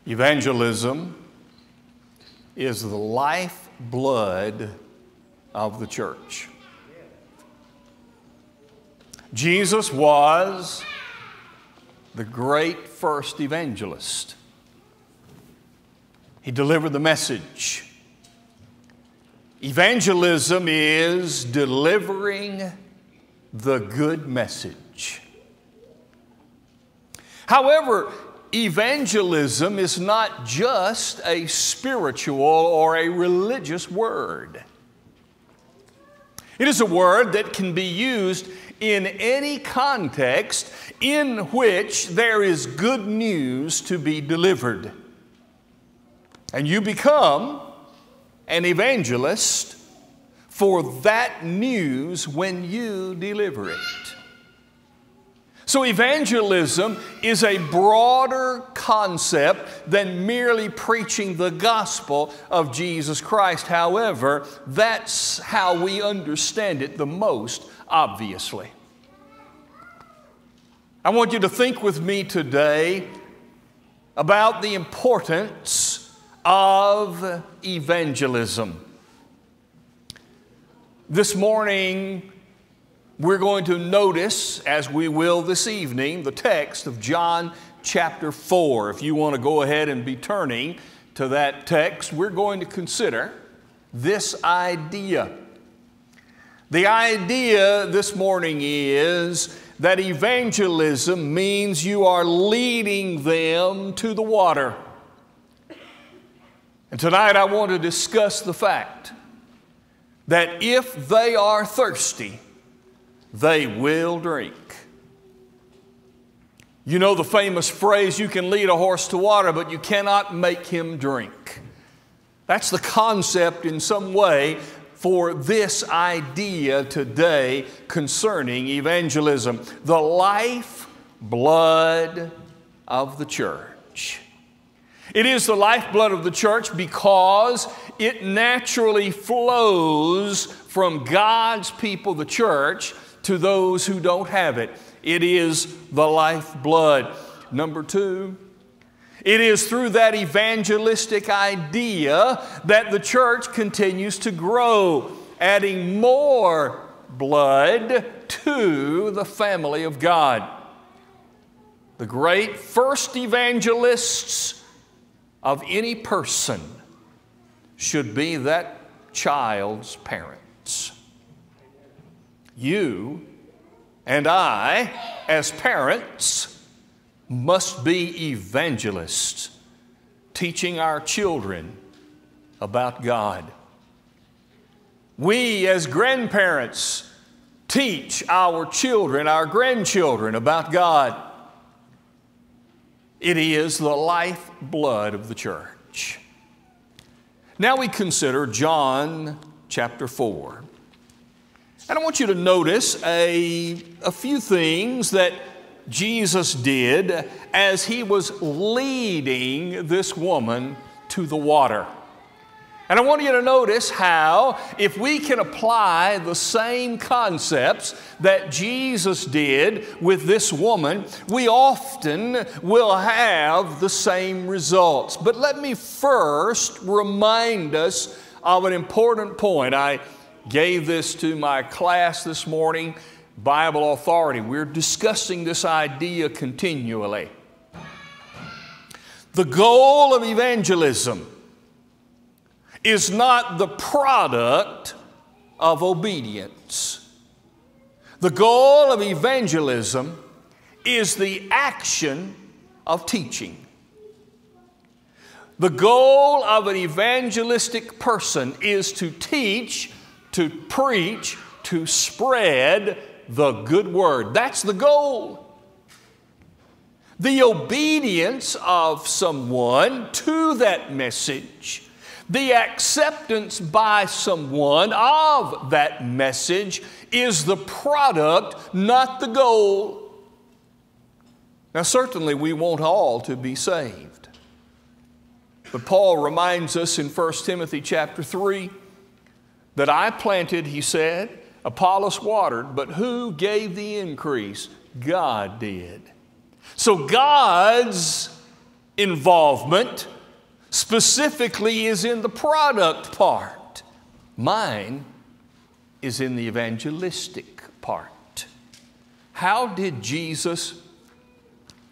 Evangelism is the lifeblood of the church. Jesus was the great first evangelist. He delivered the message. Evangelism is delivering the good message. However, evangelism is not just a spiritual or a religious word. It is a word that can be used in any context in which there is good news to be delivered. And you become an evangelist for that news when you deliver it. So evangelism is a broader concept than merely preaching the gospel of Jesus Christ. However, that's how we understand it the most obviously. I want you to think with me today about the importance of evangelism. This morning, we're going to notice, as we will this evening, the text of John chapter 4. If you want to go ahead and be turning to that text, we're going to consider this idea. The idea this morning is that evangelism means you are leading them to the water. And tonight I want to discuss the fact that if they are thirsty, they will drink. You know the famous phrase, you can lead a horse to water, but you cannot make him drink. That's the concept in some way for this idea today concerning evangelism. The lifeblood of the church. It is the lifeblood of the church because it naturally flows from God's people, the church, to those who don't have it. It is the lifeblood. Number two, it is through that evangelistic idea that the church continues to grow, adding more blood to the family of God. The great first evangelists of any person should be that child's parents. You and I, as parents, must be evangelists, teaching our children about God. We, as grandparents, teach our children, our grandchildren about God. It is the lifeblood of the church. Now we consider John chapter 4. And I want you to notice a few things that Jesus did as He was leading this woman to the water. And I want you to notice how, if we can apply the same concepts that Jesus did with this woman, we often will have the same results. But let me first remind us of an important point. I gave this to my class this morning, Bible authority. We're discussing this idea continually. The goal of evangelism is not the product of obedience. The goal of evangelism is the action of teaching. The goal of an evangelistic person is to teach, to preach, to spread the good word. That's the goal. The obedience of someone to that message, the acceptance by someone of that message is the product, not the goal. Now certainly we want all to be saved. But Paul reminds us in 1 Timothy chapter 3 that I planted, he said, Apollos watered, but who gave the increase? God did. So God's involvement specifically is in the product part. Mine is in the evangelistic part. How did Jesus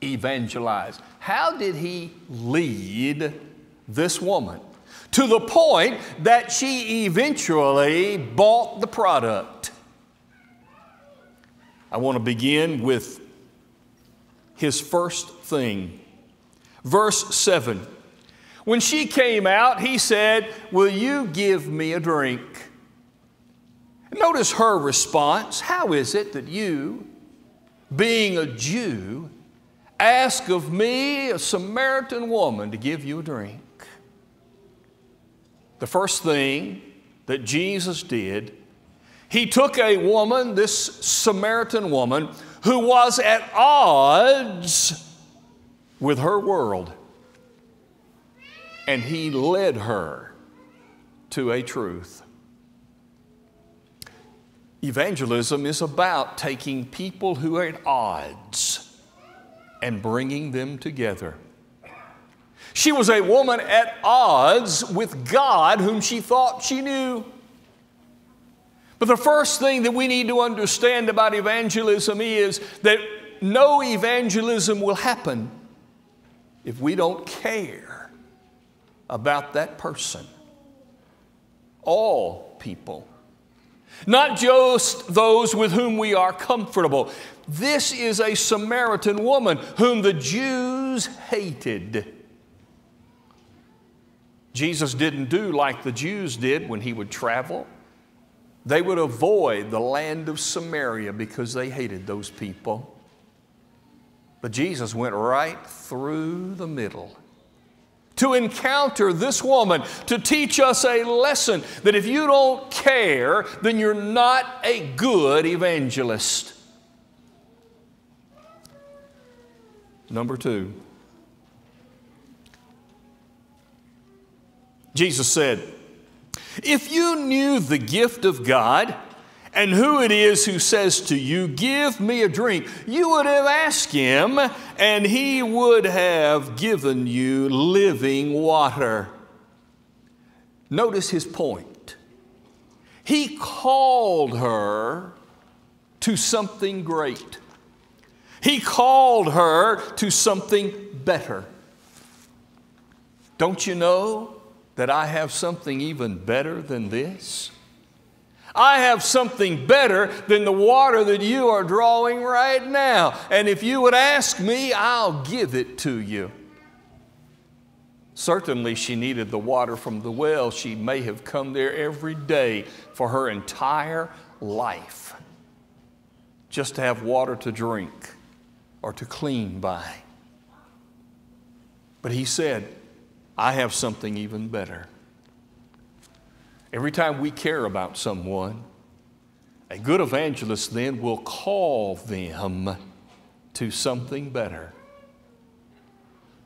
evangelize? How did he lead this woman to the point that she eventually bought the product? I want to begin with his first thing. Verse 7. When she came out, he said, "Will you give me a drink?" Notice her response. How is it that you, being a Jew, ask of me, a Samaritan woman, to give you a drink? The first thing that Jesus did, he took a woman, this Samaritan woman, who was at odds with her world, and he led her to a truth. Evangelism is about taking people who are at odds and bringing them together. She was a woman at odds with God, whom she thought she knew. But the first thing that we need to understand about evangelism is that no evangelism will happen if we don't care about that person. All people. Not just those with whom we are comfortable. This is a Samaritan woman whom the Jews hated. Jesus didn't do like the Jews did when he would travel. They would avoid the land of Samaria because they hated those people. But Jesus went right through the middle to encounter this woman, to teach us a lesson that if you don't care, then you're not a good evangelist. Number 2. Jesus said, "If you knew the gift of God and who it is who says to you, 'Give me a drink,' you would have asked him, and he would have given you living water." Notice his point. He called her to something great. He called her to something better. Don't you know that I have something even better than this? I have something better than the water that you are drawing right now. And if you would ask me, I'll give it to you. Certainly she needed the water from the well. She may have come there every day for her entire life just to have water to drink or to clean by. But he said, I have something even better. Every time we care about someone, a good evangelist then will call them to something better.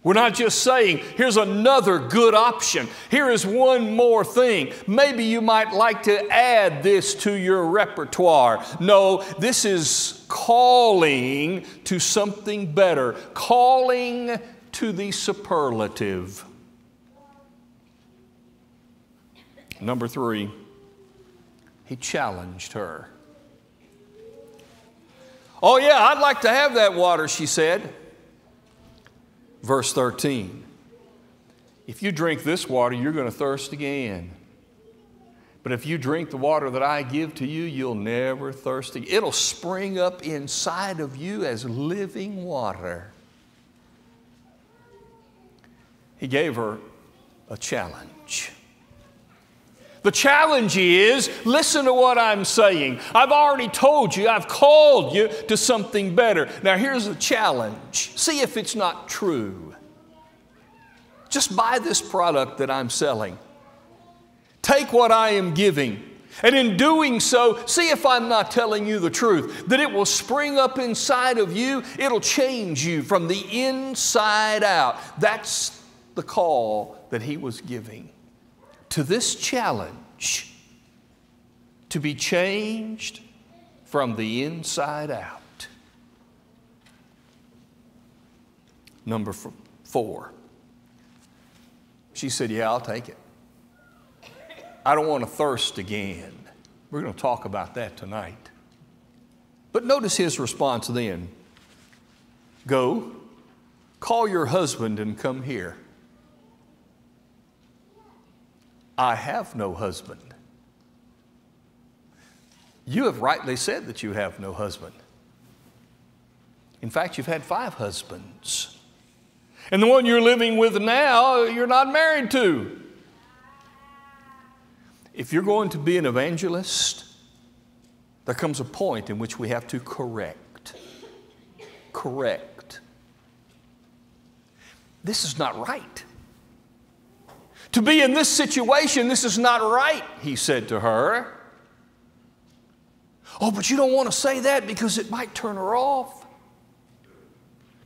We're not just saying, here's another good option. Here is one more thing. Maybe you might like to add this to your repertoire. No, this is calling to something better, calling to the superlative. Number 3, he challenged her. "Oh yeah, I'd like to have that water," she said. Verse 13, "If you drink this water, you're going to thirst again. But if you drink the water that I give to you, you'll never thirst again. It'll spring up inside of you as living water." He gave her a challenge. The challenge is, listen to what I'm saying. I've already told you, I've called you to something better. Now here's the challenge. See if it's not true. Just buy this product that I'm selling. Take what I am giving. And in doing so, see if I'm not telling you the truth. That it will spring up inside of you. It'll change you from the inside out. That's the call that he was giving. To this challenge, to be changed from the inside out. Number 4, She said, yeah, I'll take it. I don't want to thirst again. We're going to talk about that tonight. But notice his response then. Go, call your husband and come here. I have no husband. You have rightly said that you have no husband. In fact, you've had 5 husbands. And the one you're living with now, you're not married to. If you're going to be an evangelist, there comes a point in which we have to correct. Correct. This is not right. To be in this situation, this is not right, he said to her. Oh, but you don't want to say that because it might turn her off.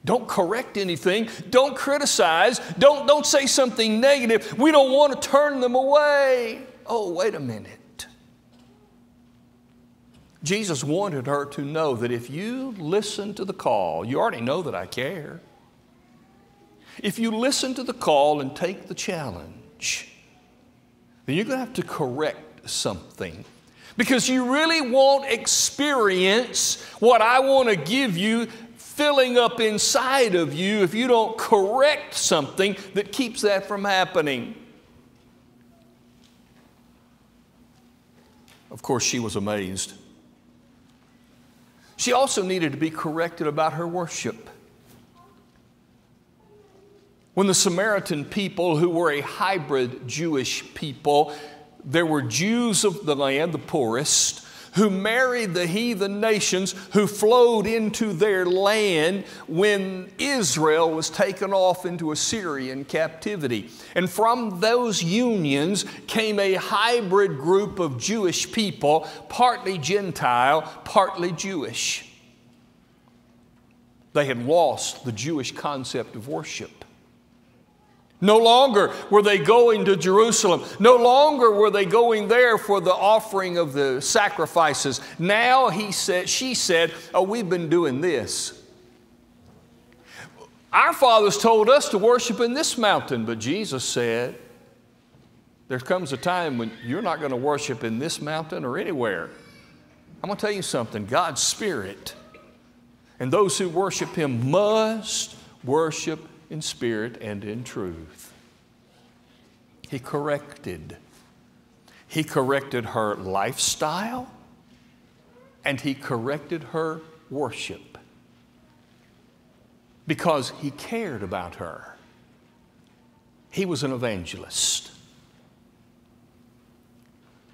Don't correct anything. Don't criticize. Don't say something negative. We don't want to turn them away. Oh, wait a minute. Jesus wanted her to know that if you listen to the call, you already know that I care. If you listen to the call and take the challenge, then you're going to have to correct something. Because you really won't experience what I want to give you filling up inside of you if you don't correct something that keeps that from happening. Of course, she was amazed. She also needed to be corrected about her worship. When the Samaritan people, who were a hybrid Jewish people, there were Jews of the land, the poorest, who married the heathen nations who flowed into their land when Israel was taken off into Assyrian captivity. And from those unions came a hybrid group of Jewish people, partly Gentile, partly Jewish. They had lost the Jewish concept of worship. No longer were they going to Jerusalem. No longer were they going there for the offering of the sacrifices. Now she said, oh, we've been doing this. Our fathers told us to worship in this mountain, but Jesus said, there comes a time when you're not going to worship in this mountain or anywhere. I'm going to tell you something. God's Spirit and those who worship Him must worship in spirit and in truth. He corrected her lifestyle, and he corrected her worship because he cared about her. He was an evangelist.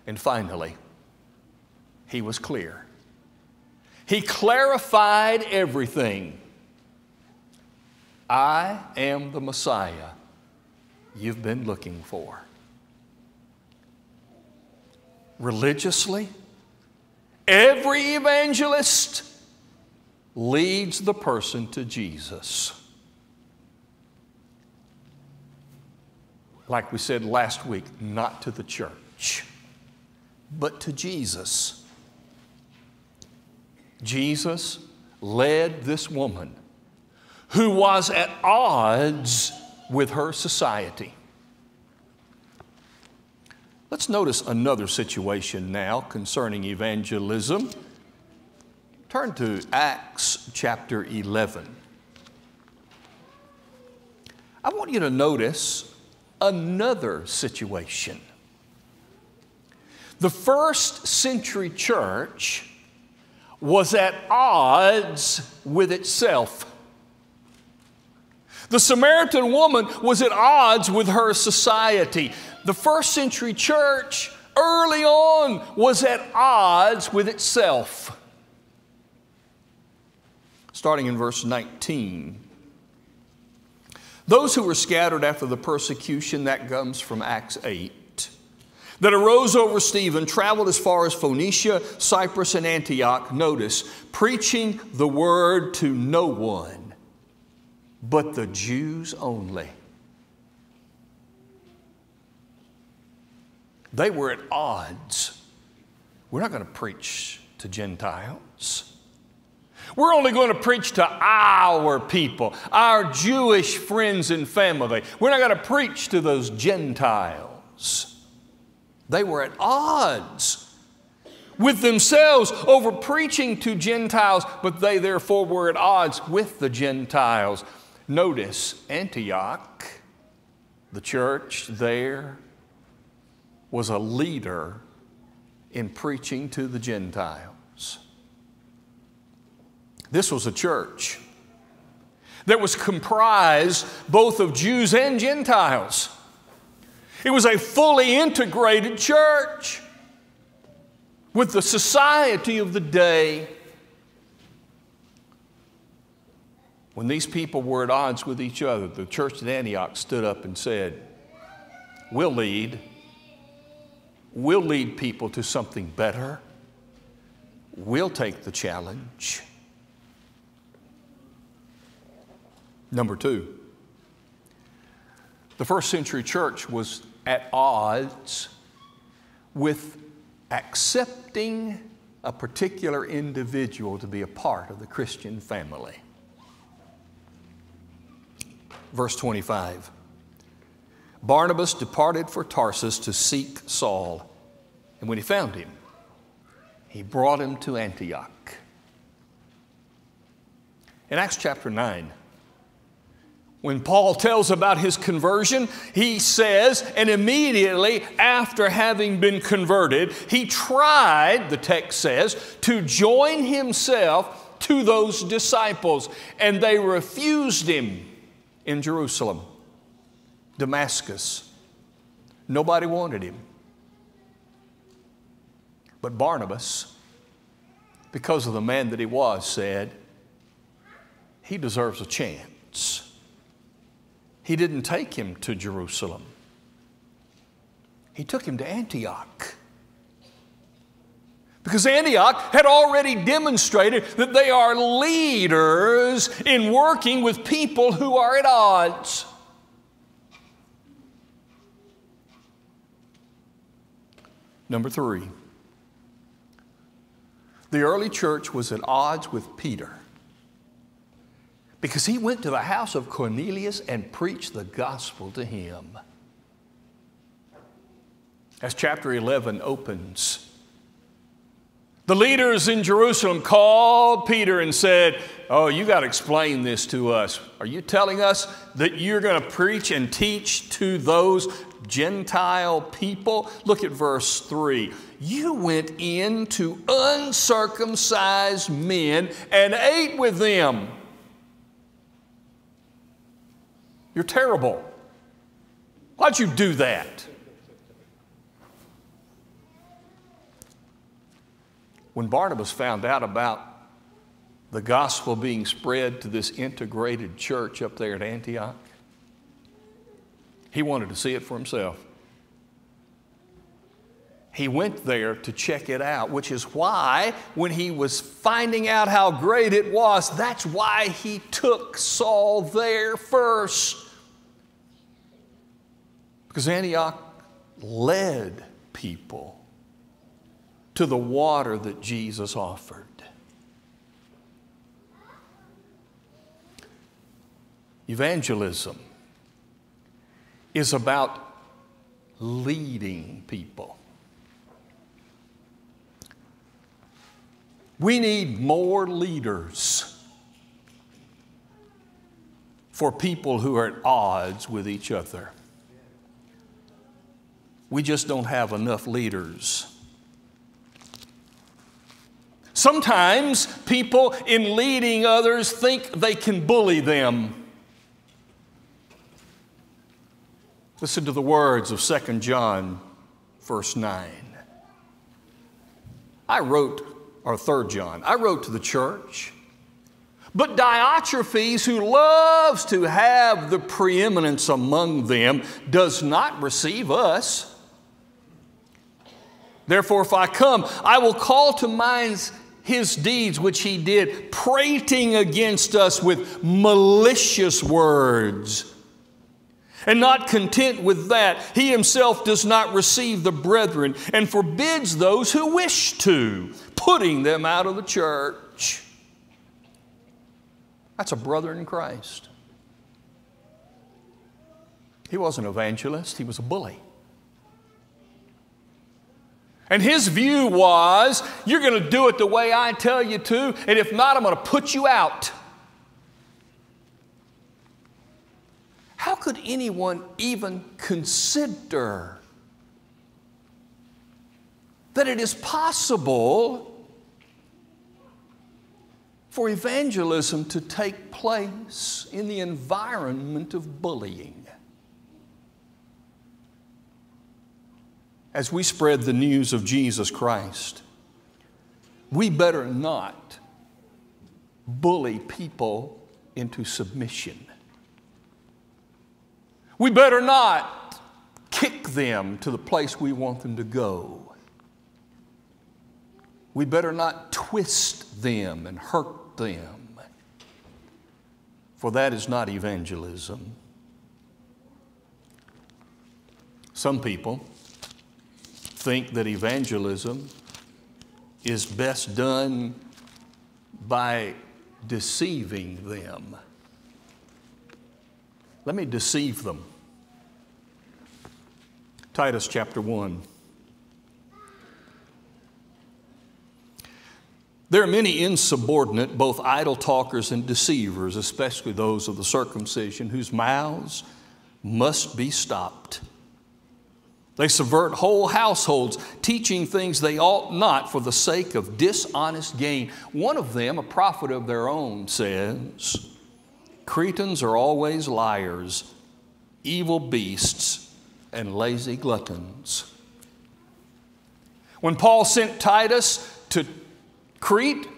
And finally, he was clear. He clarified everything. I am the Messiah you've been looking for. Religiously, every evangelist leads the person to Jesus. Like we said last week, not to the church, but to Jesus. Jesus led this woman who was at odds with her society. Let's notice another situation now concerning evangelism. Turn to Acts chapter 11. I want you to notice another situation. The first century church was at odds with itself. The Samaritan woman was at odds with her society. The first century church early on was at odds with itself. Starting in verse 19. Those who were scattered after the persecution, that comes from Acts 8, that arose over Stephen, traveled as far as Phoenicia, Cyprus, and Antioch, notice, preaching the word to no one but the Jews only. They were at odds. We're not going to preach to Gentiles. We're only going to preach to our people, our Jewish friends and family. We're not going to preach to those Gentiles. They were at odds with themselves over preaching to Gentiles, but they therefore were at odds with the Gentiles. Notice Antioch, the church there, was a leader in preaching to the Gentiles. This was a church that was comprised both of Jews and Gentiles. It was a fully integrated church with the society of the day. When these people were at odds with each other, the church at Antioch stood up and said, we'll lead people to something better. We'll take the challenge. Number two, the first century church was at odds with accepting a particular individual to be a part of the Christian family. Verse 25, Barnabas departed for Tarsus to seek Saul, and when he found him, he brought him to Antioch. In Acts chapter 9, when Paul tells about his conversion, he says, and immediately after having been converted, he tried, the text says, to join himself to those disciples, and they refused him in Jerusalem, Damascus. Nobody wanted him. But Barnabas, because of the man that he was, said, he deserves a chance. He didn't take him to Jerusalem. He took him to Antioch. Because Antioch had already demonstrated that they are leaders in working with people who are at odds. Number three, the early church was at odds with Peter, because he went to the house of Cornelius and preached the gospel to him. As chapter 11 opens, the leaders in Jerusalem called Peter and said, oh, you got to explain this to us. Are you telling us that you're going to preach and teach to those Gentile people? Look at verse 3. You went in to uncircumcised men and ate with them. You're terrible. Why'd you do that? When Barnabas found out about the gospel being spread to this integrated church up there at Antioch, he wanted to see it for himself. He went there to check it out, which is why when he was finding out how great it was, that's why he took Saul there first. Because Antioch led people to the water that Jesus offered. Evangelism is about leading people. We need more leaders for people who are at odds with each other. We just don't have enough leaders. Sometimes people in leading others think they can bully them. Listen to the words of 2 John, verse 9. Or 3 John, I wrote to the church, but Diotrephes, who loves to have the preeminence among them, does not receive us. Therefore, if I come, I will call to mind his deeds which he did, prating against us with malicious words. And not content with that, he himself does not receive the brethren and forbids those who wish to, putting them out of the church. That's a brother in Christ. He wasn't an evangelist, he was a bully. And his view was, you're going to do it the way I tell you to, and if not, I'm going to put you out. How could anyone even consider that it is possible for evangelism to take place in the environment of bullying? As we spread the news of Jesus Christ, we better not bully people into submission. We better not kick them to the place we want them to go. We better not twist them and hurt them, for that is not evangelism. Some people think that evangelism is best done by deceiving them. Let me deceive them. Titus chapter 1. There are many insubordinate, both idle talkers and deceivers, especially those of the circumcision, whose mouths must be stopped. They subvert whole households, teaching things they ought not for the sake of dishonest gain. One of them, a prophet of their own, says, Cretans are always liars, evil beasts, and lazy gluttons. When Paul sent Titus to Crete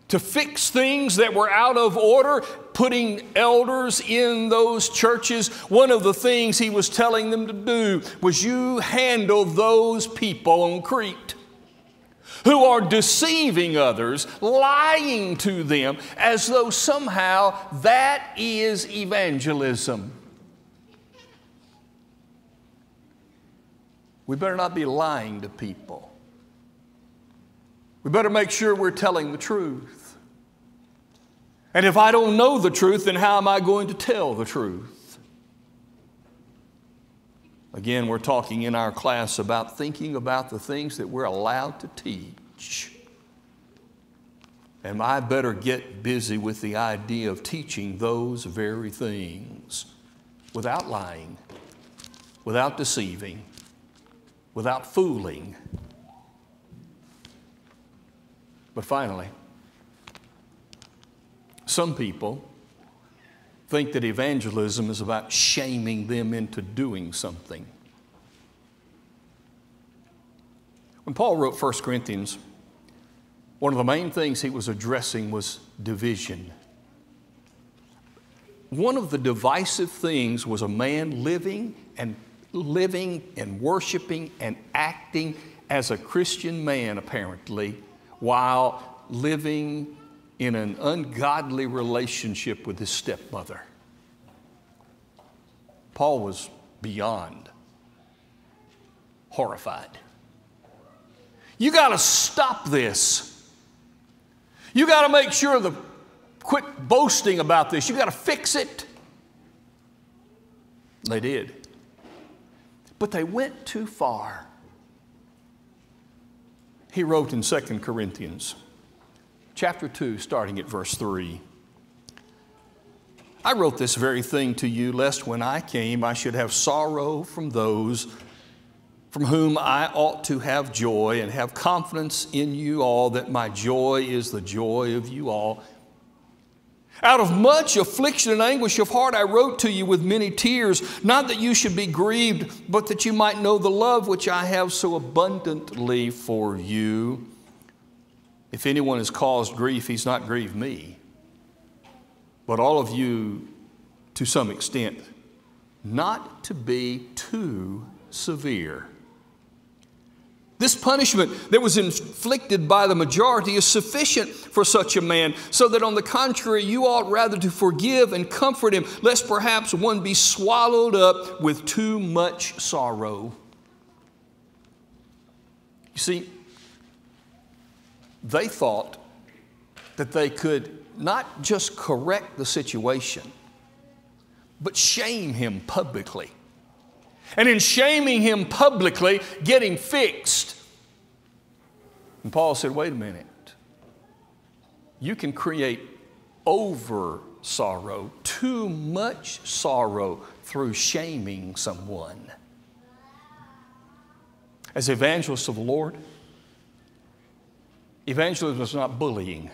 to fix things that were out of order, putting elders in those churches, one of the things he was telling them to do was, you handle those people on Crete who are deceiving others, lying to them as though somehow that is evangelism. We better not be lying to people. We better make sure we're telling the truth. And if I don't know the truth, then how am I going to tell the truth? Again, we're talking in our class about thinking about the things that we're allowed to teach. And I better get busy with the idea of teaching those very things without lying, without deceiving, without fooling. But finally, some people think that evangelism is about shaming them into doing something. When Paul wrote 1 Corinthians, one of the main things he was addressing was division. One of the divisive things was a man living and worshiping and acting as a Christian man, apparently, while living in an ungodly relationship with his stepmother. Paul was beyond horrified. You got to stop this. You got to make sure to quit boasting about this. You got to fix it. They did. But they went too far. He wrote in 2 Corinthians chapter 2, starting at verse 3. I wrote this very thing to you, lest when I came I should have sorrow from those from whom I ought to have joy, and have confidence in you all that my joy is the joy of you all. Out of much affliction and anguish of heart I wrote to you with many tears, not that you should be grieved, but that you might know the love which I have so abundantly for you. If anyone has caused grief, he's not grieved me, but all of you to some extent, not to be too severe. This punishment that was inflicted by the majority is sufficient for such a man, so that on the contrary, you ought rather to forgive and comfort him, lest perhaps one be swallowed up with too much sorrow. You see, they thought that they could not just correct the situation, but shame him publicly. And in shaming him publicly, get him fixed. And Paul said, wait a minute. You can create over sorrow, too much sorrow through shaming someone. As evangelists of the Lord, evangelism is not bullying.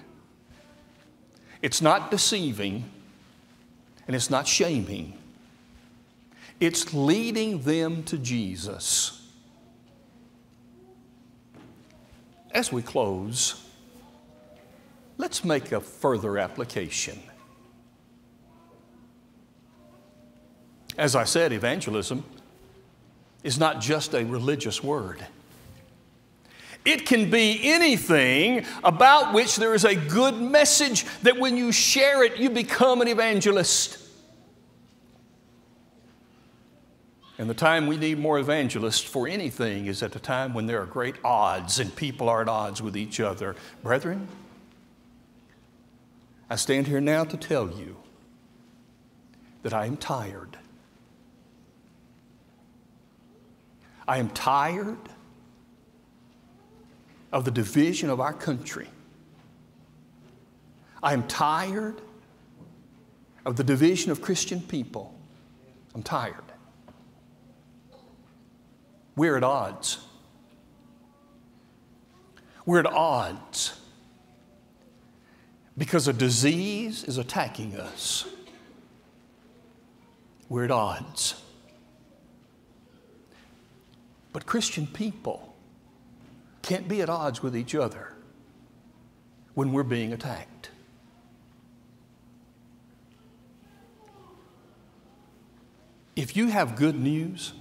It's not deceiving, and it's not shaming. It's leading them to Jesus. As we close, let's make a further application. As I said, evangelism is not just a religious word. It can be anything about which there is a good message that when you share it, you become an evangelist. And the time we need more evangelists for anything is at the time when there are great odds and people are at odds with each other. Brethren, I stand here now to tell you that I am tired. I am tired of the division of our country. I am tired of the division of Christian people. I'm tired. We're at odds. We're at odds because a disease is attacking us. We're at odds. But Christian people can't be at odds with each other when we're being attacked. If you have good news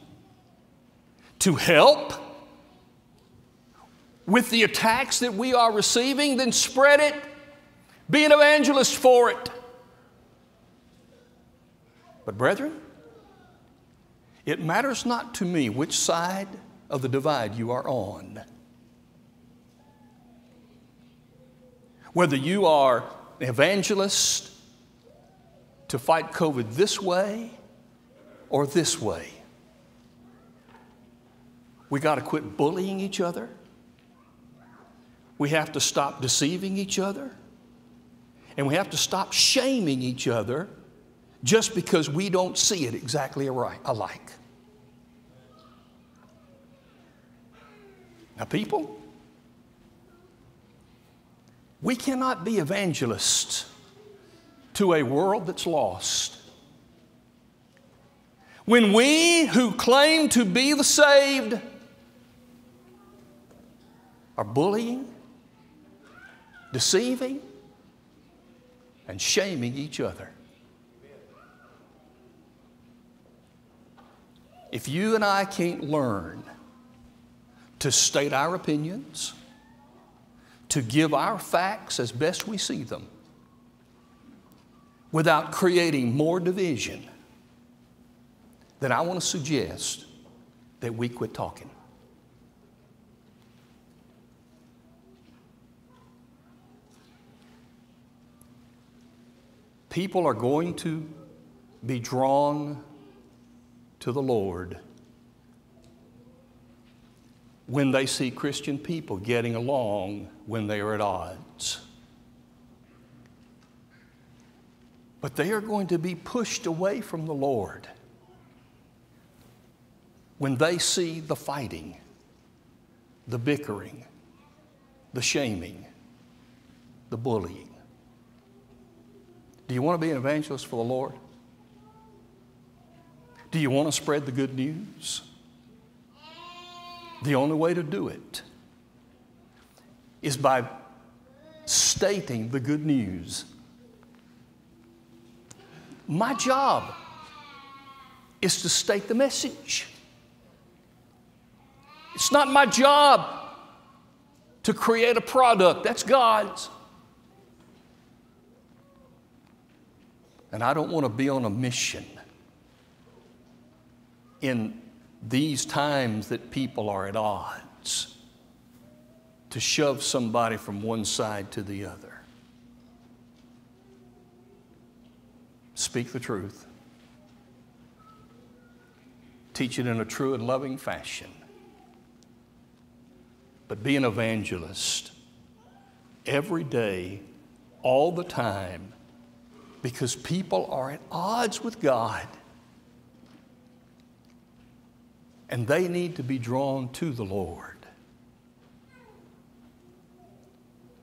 to help with the attacks that we are receiving, then spread it. Be an evangelist for it. But brethren, it matters not to me which side of the divide you are on. Whether you are an evangelist to fight COVID this way or this way. We got to quit bullying each other. We have to stop deceiving each other. And we have to stop shaming each other just because we don't see it exactly alike. Now, people, we cannot be evangelists to a world that's lost. When we who claim to be the saved are bullying, deceiving, and shaming each other. If you and I can't learn to state our opinions, to give our facts as best we see them, without creating more division, then I want to suggest that we quit talking. People are going to be drawn to the Lord when they see Christian people getting along when they are at odds. But they are going to be pushed away from the Lord when they see the fighting, the bickering, the shaming, the bullying. Do you want to be an evangelist for the Lord? Do you want to spread the good news? The only way to do it is by stating the good news. My job is to state the message. It's not my job to create a product. That's God's. And I don't want to be on a mission in these times that people are at odds to shove somebody from one side to the other. Speak the truth. Teach it in a true and loving fashion. But be an evangelist every day, all the time, because people are at odds with God. And they need to be drawn to the Lord.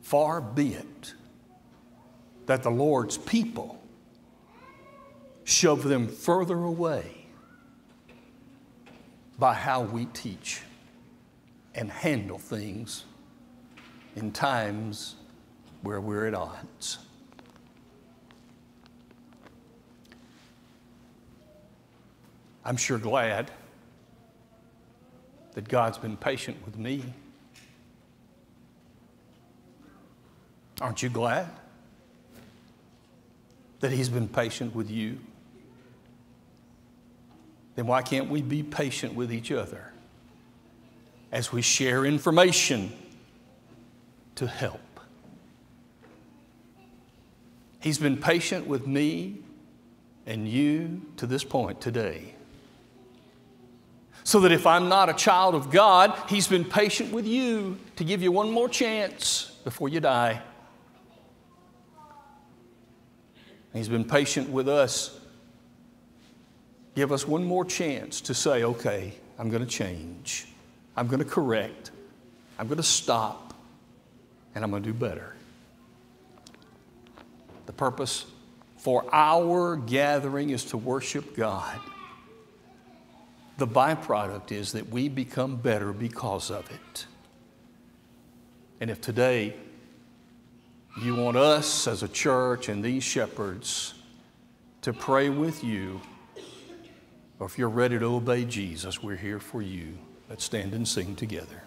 Far be it that the Lord's people shove them further away by how we teach and handle things in times where we're at odds. I'm sure glad that God's been patient with me. Aren't you glad that He's been patient with you? Then why can't we be patient with each other as we share information to help? He's been patient with me and you to this point today. So that if I'm not a child of God, He's been patient with you to give you one more chance before you die. He's been patient with us. Give us one more chance to say, okay, I'm going to change. I'm going to correct. I'm going to stop. And I'm going to do better. The purpose for our gathering is to worship God. The byproduct is that we become better because of it. And if today you want us as a church and these shepherds to pray with you, or if you're ready to obey Jesus, we're here for you. Let's stand and sing together.